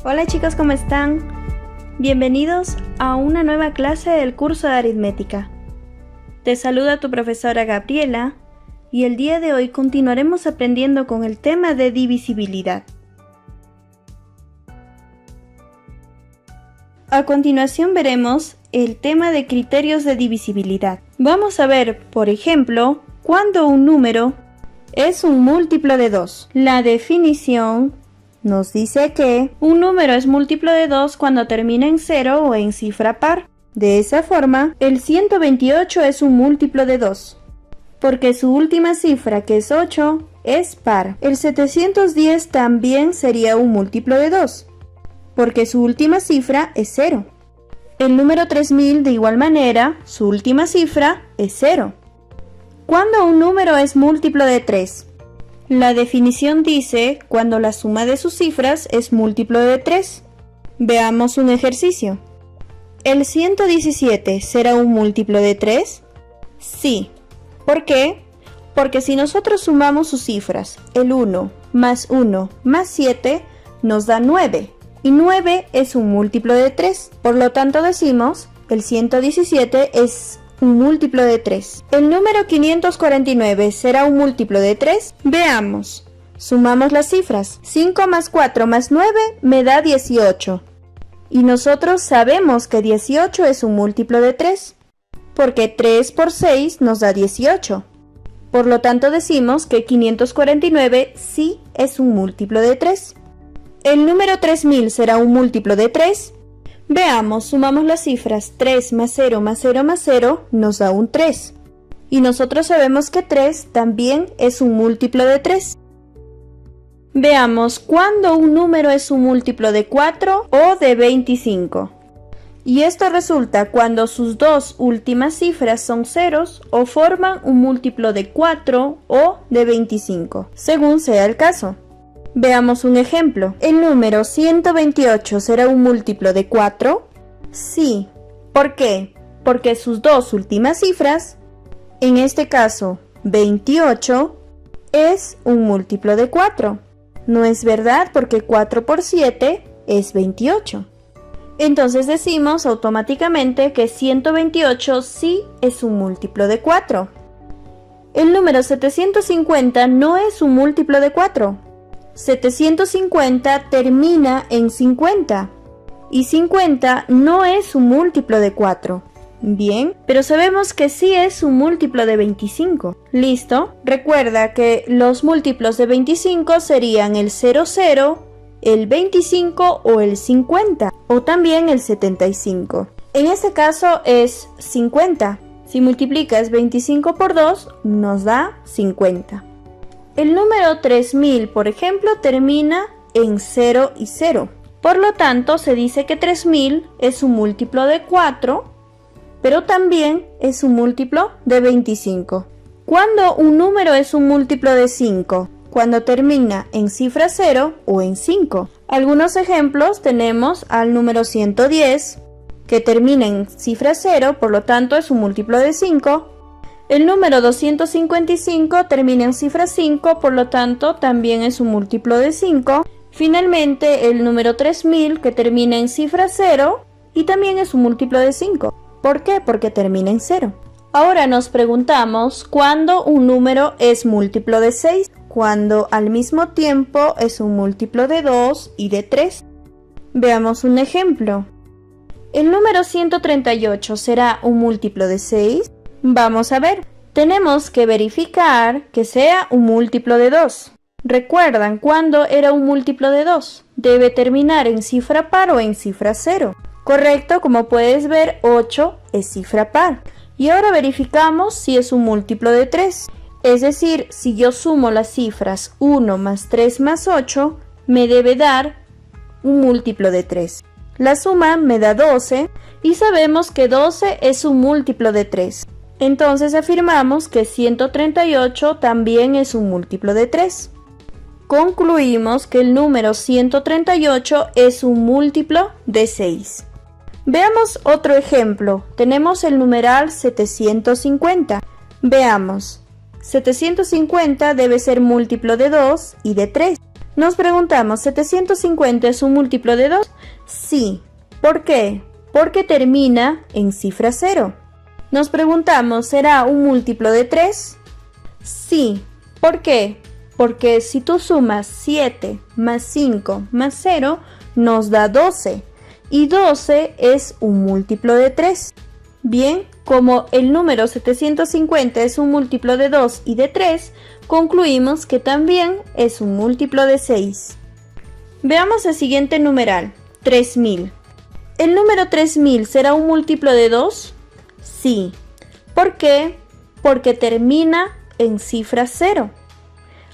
Hola chicos, ¿cómo están? Bienvenidos a una nueva clase del curso de aritmética. Te saluda tu profesora Gabriela y el día de hoy continuaremos aprendiendo con el tema de divisibilidad. A continuación veremos el tema de criterios de divisibilidad. Vamos a ver, por ejemplo, cuando un número es un múltiplo de 2. La definición nos dice que un número es múltiplo de 2 cuando termina en 0 o en cifra par. De esa forma, el 128 es un múltiplo de 2, porque su última cifra, que es 8, es par. El 710 también sería un múltiplo de 2, porque su última cifra es 0. El número 3000 de igual manera, su última cifra es 0. ¿Cuándo un número es múltiplo de 3? La definición dice cuando la suma de sus cifras es múltiplo de 3. Veamos un ejercicio. ¿El 117 será un múltiplo de 3? Sí. ¿Por qué? Porque si nosotros sumamos sus cifras, el 1 más 1 más 7 nos da 9. Y 9 es un múltiplo de 3. Por lo tanto decimos, el 117 es un múltiplo de 3. ¿El número 549 será un múltiplo de 3? Veamos. Sumamos las cifras. 5 más 4 más 9 me da 18. Y nosotros sabemos que 18 es un múltiplo de 3, porque 3 por 6 nos da 18. Por lo tanto decimos que 549 sí es un múltiplo de 3. ¿El número 3000 será un múltiplo de 3? Veamos, sumamos las cifras. 3 más 0 más 0 más 0 nos da un 3. Y nosotros sabemos que 3 también es un múltiplo de 3. Veamos, ¿cuándo un número es un múltiplo de 4 o de 25? Y esto resulta cuando sus dos últimas cifras son ceros o forman un múltiplo de 4 o de 25, según sea el caso. Veamos un ejemplo. ¿El número 128 será un múltiplo de 4? Sí. ¿Por qué? Porque sus dos últimas cifras, en este caso 28, es un múltiplo de 4. No es verdad, porque 4 por 7 es 28. Entonces decimos automáticamente que 128 sí es un múltiplo de 4. El número 750 no es un múltiplo de 4. 750 termina en 50 y 50 no es un múltiplo de 4. Bien, pero sabemos que sí es un múltiplo de 25. ¿Listo? Recuerda que los múltiplos de 25 serían el 00, el 25 o el 50, o también el 75. En este caso es 50. Si multiplicas 25 por 2, nos da 50. El número 3000, por ejemplo, termina en 0 y 0. Por lo tanto, se dice que 3000 es un múltiplo de 4, pero también es un múltiplo de 25. ¿Cuándo un número es un múltiplo de 5? Cuando termina en cifra 0 o en 5. Algunos ejemplos tenemos al número 110, que termina en cifra 0, por lo tanto es un múltiplo de 5. El número 255 termina en cifra 5, por lo tanto también es un múltiplo de 5. Finalmente, el número 3000, que termina en cifra 0 y también es un múltiplo de 5. ¿Por qué? Porque termina en 0. Ahora nos preguntamos cuándo un número es múltiplo de 6. Cuando al mismo tiempo es un múltiplo de 2 y de 3. Veamos un ejemplo. ¿El número 138 será un múltiplo de 6? Vamos a ver, tenemos que verificar que sea un múltiplo de 2. ¿Recuerdan cuándo era un múltiplo de 2? Debe terminar en cifra par o en cifra 0. Correcto, como puedes ver, 8 es cifra par. Y ahora verificamos si es un múltiplo de 3. Es decir, si yo sumo las cifras 1 más 3 más 8, me debe dar un múltiplo de 3. La suma me da 12 y sabemos que 12 es un múltiplo de 3. Entonces afirmamos que 138 también es un múltiplo de 3. Concluimos que el número 138 es un múltiplo de 6. Veamos otro ejemplo. Tenemos el numeral 750. Veamos. 750 debe ser múltiplo de 2 y de 3. Nos preguntamos, ¿750 es un múltiplo de 2? Sí. ¿Por qué? Porque termina en cifra 0. Nos preguntamos, ¿será un múltiplo de 3? Sí. ¿Por qué? Porque si tú sumas 7 más 5 más 0, nos da 12. Y 12 es un múltiplo de 3. Bien, como el número 750 es un múltiplo de 2 y de 3, concluimos que también es un múltiplo de 6. Veamos el siguiente numeral, 3000. ¿El número 3000 será un múltiplo de 2? Sí. ¿Por qué? Porque termina en cifra 0.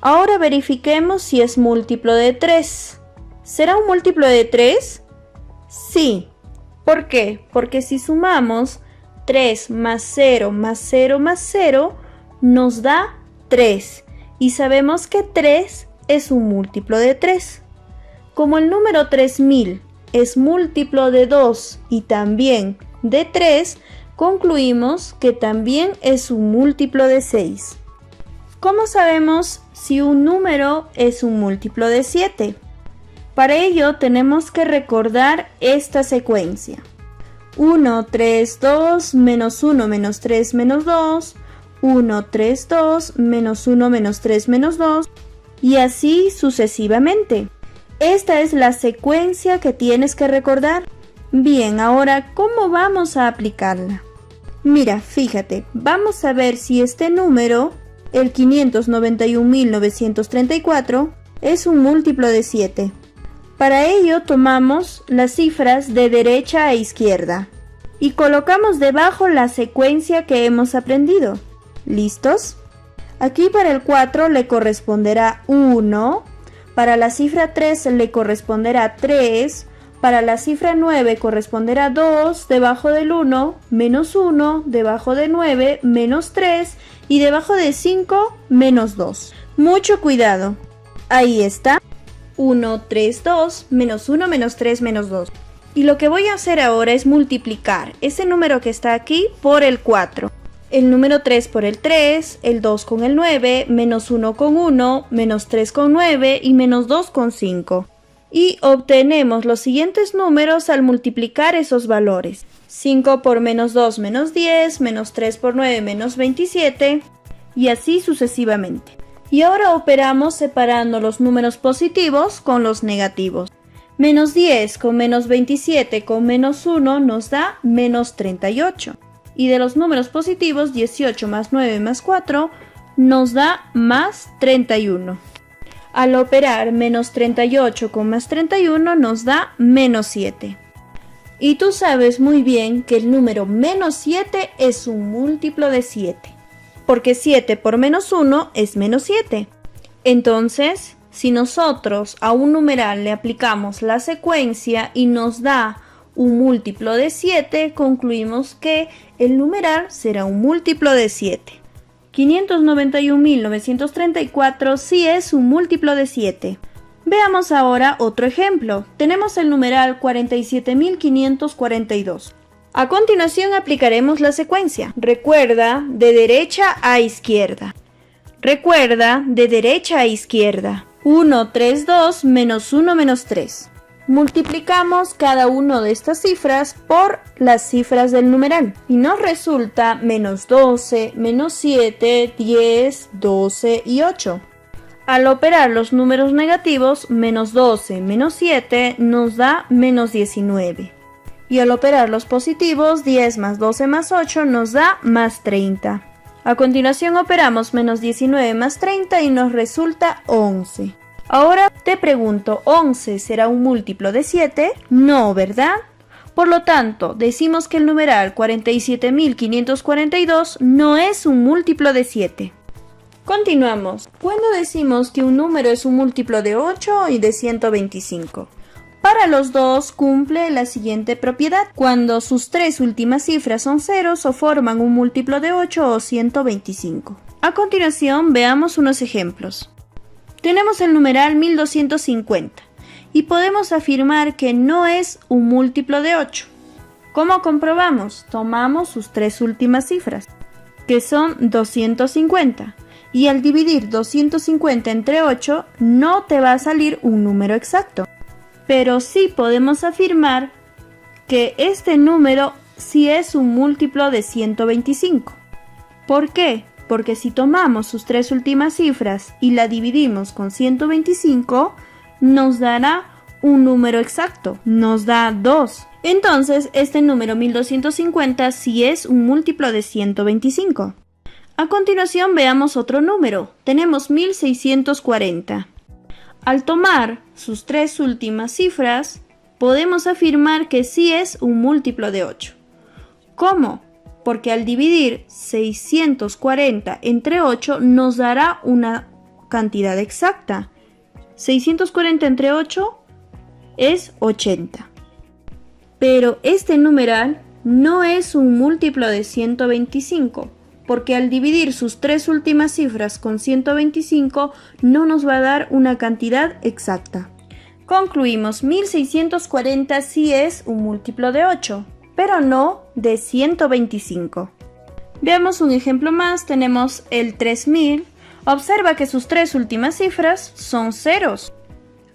Ahora verifiquemos si es múltiplo de 3. ¿Será un múltiplo de 3? Sí. ¿Por qué? Porque si sumamos 3 más 0 más 0 más 0 nos da 3. Y sabemos que 3 es un múltiplo de 3. Como el número 3000 es múltiplo de 2 y también de 3, concluimos que también es un múltiplo de 6. ¿Cómo sabemos si un número es un múltiplo de 7? Para ello tenemos que recordar esta secuencia. 1, 3, 2, menos 1, menos 3, menos 2, 1, 3, 2, menos 1, menos 3, menos 2, y así sucesivamente. Esta es la secuencia que tienes que recordar. Bien, ahora, ¿cómo vamos a aplicarla? Mira, fíjate, vamos a ver si este número, el 591.934, es un múltiplo de 7. Para ello tomamos las cifras de derecha a izquierda y colocamos debajo la secuencia que hemos aprendido. ¿Listos? Aquí para el 4 le corresponderá 1, para la cifra 3 le corresponderá 3, para la cifra 9 corresponderá 2, debajo del 1, menos 1, debajo de 9, menos 3 y debajo de 5, menos 2. Mucho cuidado. Ahí está. 1, 3, 2, menos 1, menos 3, menos 2. Y lo que voy a hacer ahora es multiplicar ese número que está aquí por el 4. El número 3 por el 3, el 2 con el 9, menos 1 con 1, menos 3 con 9 y menos 2 con 5. Y obtenemos los siguientes números al multiplicar esos valores. 5 por menos 2, menos 10, menos 3 por 9, menos 27 y así sucesivamente. Y ahora operamos separando los números positivos con los negativos. Menos 10 con menos 27 con menos 1 nos da menos 38. Y de los números positivos, 18 más 9 más 4 nos da más 31. Al operar menos 38 con más 31 nos da menos 7. Y tú sabes muy bien que el número menos 7 es un múltiplo de 7. Porque 7 por menos 1 es menos 7. Entonces, si nosotros a un numeral le aplicamos la secuencia y nos da un múltiplo de 7, concluimos que el numeral será un múltiplo de 7. 591.934 sí es un múltiplo de 7. Veamos ahora otro ejemplo. Tenemos el numeral 47.542. A continuación aplicaremos la secuencia. Recuerda de derecha a izquierda. Recuerda de derecha a izquierda. 1, 3, 2, menos 1, menos 3. Multiplicamos cada una de estas cifras por las cifras del numeral. Y nos resulta menos 12, menos 7, 10, 12 y 8. Al operar los números negativos, menos 12 menos 7 nos da menos 19. Y al operar los positivos, 10 más 12 más 8 nos da más 30. A continuación operamos menos 19 más 30 y nos resulta 11. Ahora te pregunto, ¿11 será un múltiplo de 7? No, ¿verdad? Por lo tanto, decimos que el numeral 47.542 no es un múltiplo de 7. Continuamos. ¿Cuándo decimos que un número es un múltiplo de 8 y de 125? Para los dos cumple la siguiente propiedad. Cuando sus tres últimas cifras son ceros o forman un múltiplo de 8 o 125. A continuación veamos unos ejemplos. Tenemos el numeral 1250 y podemos afirmar que no es un múltiplo de 8. ¿Cómo comprobamos? Tomamos sus tres últimas cifras, que son 250, Y al dividir 250 entre 8 no te va a salir un número exacto. Pero sí podemos afirmar que este número sí es un múltiplo de 125. ¿Por qué? Porque si tomamos sus tres últimas cifras y la dividimos con 125, nos dará un número exacto, nos da 2. Entonces, este número 1250 sí es un múltiplo de 125. A continuación, veamos otro número. Tenemos 1640. Al tomar sus tres últimas cifras, podemos afirmar que sí es un múltiplo de 8. ¿Cómo? Porque al dividir 640 entre 8 nos dará una cantidad exacta. 640 entre 8 es 80. Pero este numeral no es un múltiplo de 125, porque al dividir sus tres últimas cifras con 125 no nos va a dar una cantidad exacta. Concluimos, 1640 sí es un múltiplo de 8, pero no de 125. Veamos un ejemplo más, tenemos el 3000. Observa que sus tres últimas cifras son ceros,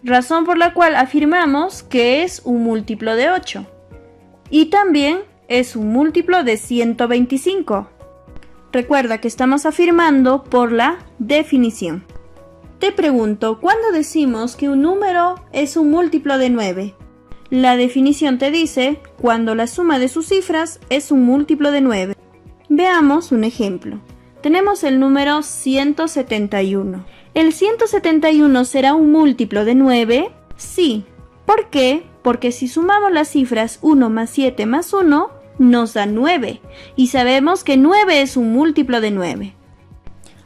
razón por la cual afirmamos que es un múltiplo de 8. Y también es un múltiplo de 125. Recuerda que estamos afirmando por la definición. Te pregunto, ¿cuándo decimos que un número es un múltiplo de 9? La definición te dice cuando la suma de sus cifras es un múltiplo de 9. Veamos un ejemplo. Tenemos el número 171. ¿El 171 será un múltiplo de 9? Sí. ¿Por qué? Porque si sumamos las cifras 1 más 7 más 1, nos da 9. Y sabemos que 9 es un múltiplo de 9.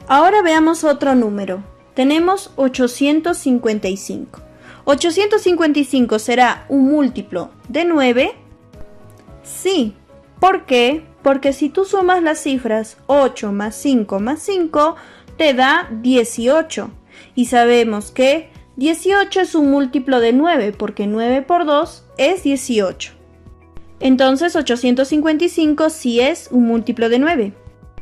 Ahora veamos otro número. Tenemos 855. ¿855 será un múltiplo de 9? Sí. ¿Por qué? Porque si tú sumas las cifras 8 más 5 más 5, te da 18. Y sabemos que 18 es un múltiplo de 9, porque 9 por 2 es 18. Entonces 855 sí es un múltiplo de 9.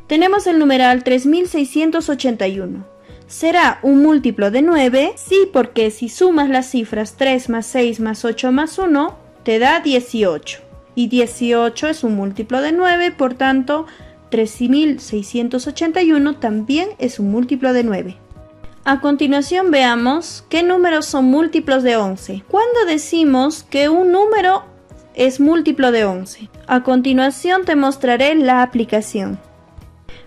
Tenemos el numeral 3681. ¿Será un múltiplo de 9? Sí, porque si sumas las cifras 3 más 6 más 8 más 1, te da 18. Y 18 es un múltiplo de 9, por tanto, 3681 también es un múltiplo de 9. A continuación veamos qué números son múltiplos de 11. ¿Cuándo decimos que un número es múltiplo de 11? A continuación te mostraré la aplicación.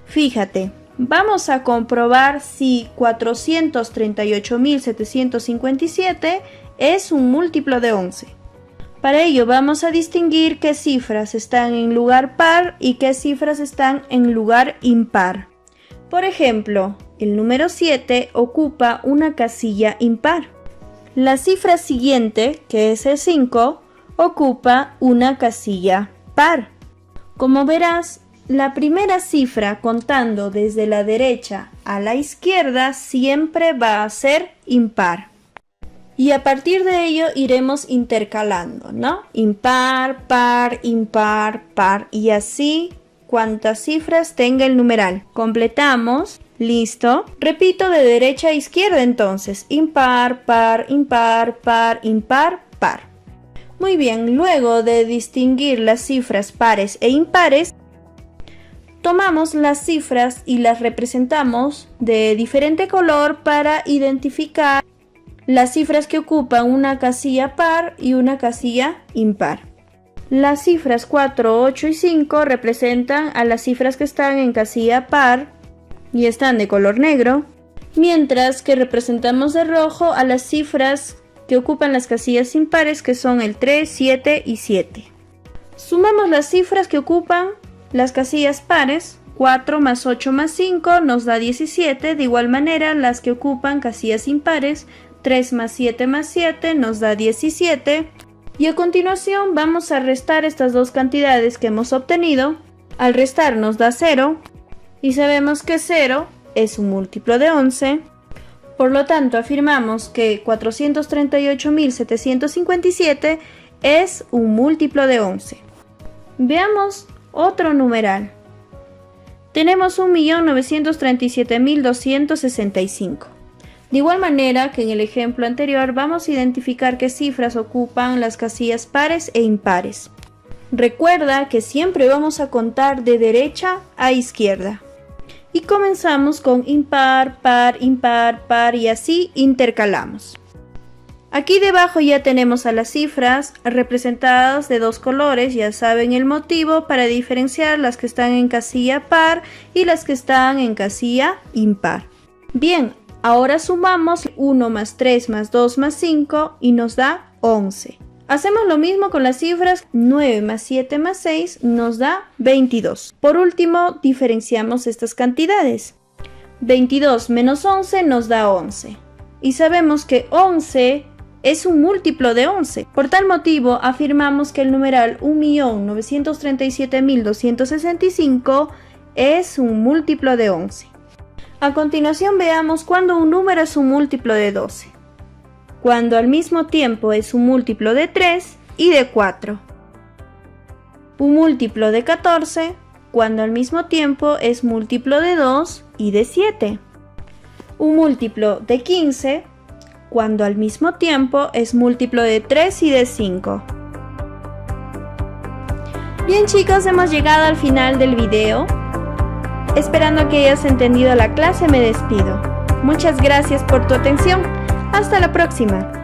Fíjate, vamos a comprobar si 438.757 es un múltiplo de 11. Para ello vamos a distinguir qué cifras están en lugar par y qué cifras están en lugar impar. Por ejemplo, el número 7 ocupa una casilla impar. La cifra siguiente, que es el 5, ocupa una casilla par. Como verás, la primera cifra contando desde la derecha a la izquierda siempre va a ser impar. Y a partir de ello iremos intercalando, ¿no? Impar, par, impar, par y así cuantas cifras tenga el numeral. Completamos. Listo. Repito de derecha a izquierda entonces. Impar, par, impar, par, impar, par. Muy bien, luego de distinguir las cifras pares e impares, tomamos las cifras y las representamos de diferente color para identificar las cifras que ocupan una casilla par y una casilla impar. Las cifras 4, 8 y 5 representan a las cifras que están en casilla par y están de color negro, mientras que representamos de rojo a las cifras que ocupan las casillas impares, que son el 3, 7 y 7. Sumamos las cifras que ocupan las casillas pares. 4 más 8 más 5 nos da 17, de igual manera las que ocupan casillas impares, 3 más 7 más 7 nos da 17. Y a continuación vamos a restar estas dos cantidades que hemos obtenido. Al restar nos da 0 y sabemos que 0 es un múltiplo de 11. Por lo tanto afirmamos que 438.757 es un múltiplo de 11. Veamos otro numeral. tenemos 1.937.265. De igual manera que en el ejemplo anterior, vamos a identificar qué cifras ocupan las casillas pares e impares. Recuerda que siempre vamos a contar de derecha a izquierda. Y comenzamos con impar, par, impar, par y así intercalamos. Aquí debajo ya tenemos a las cifras representadas de dos colores, ya saben el motivo para diferenciar las que están en casilla par y las que están en casilla impar. Bien, ahora sumamos 1 más 3 más 2 más 5 y nos da 11. Hacemos lo mismo con las cifras 9 más 7 más 6 nos da 22. Por último, diferenciamos estas cantidades. 22 menos 11 nos da 11. Y sabemos que 11 es un múltiplo de 11. Por tal motivo, afirmamos que el numeral 1.937.265 es un múltiplo de 11. A continuación veamos cuándo un número es un múltiplo de 12. Cuando al mismo tiempo es un múltiplo de 3 y de 4. Un múltiplo de 14, cuando al mismo tiempo es múltiplo de 2 y de 7. Un múltiplo de 15, cuando al mismo tiempo es múltiplo de 3 y de 5. Bien chicos, hemos llegado al final del video. Esperando que hayas entendido la clase, me despido. Muchas gracias por tu atención. Hasta la próxima.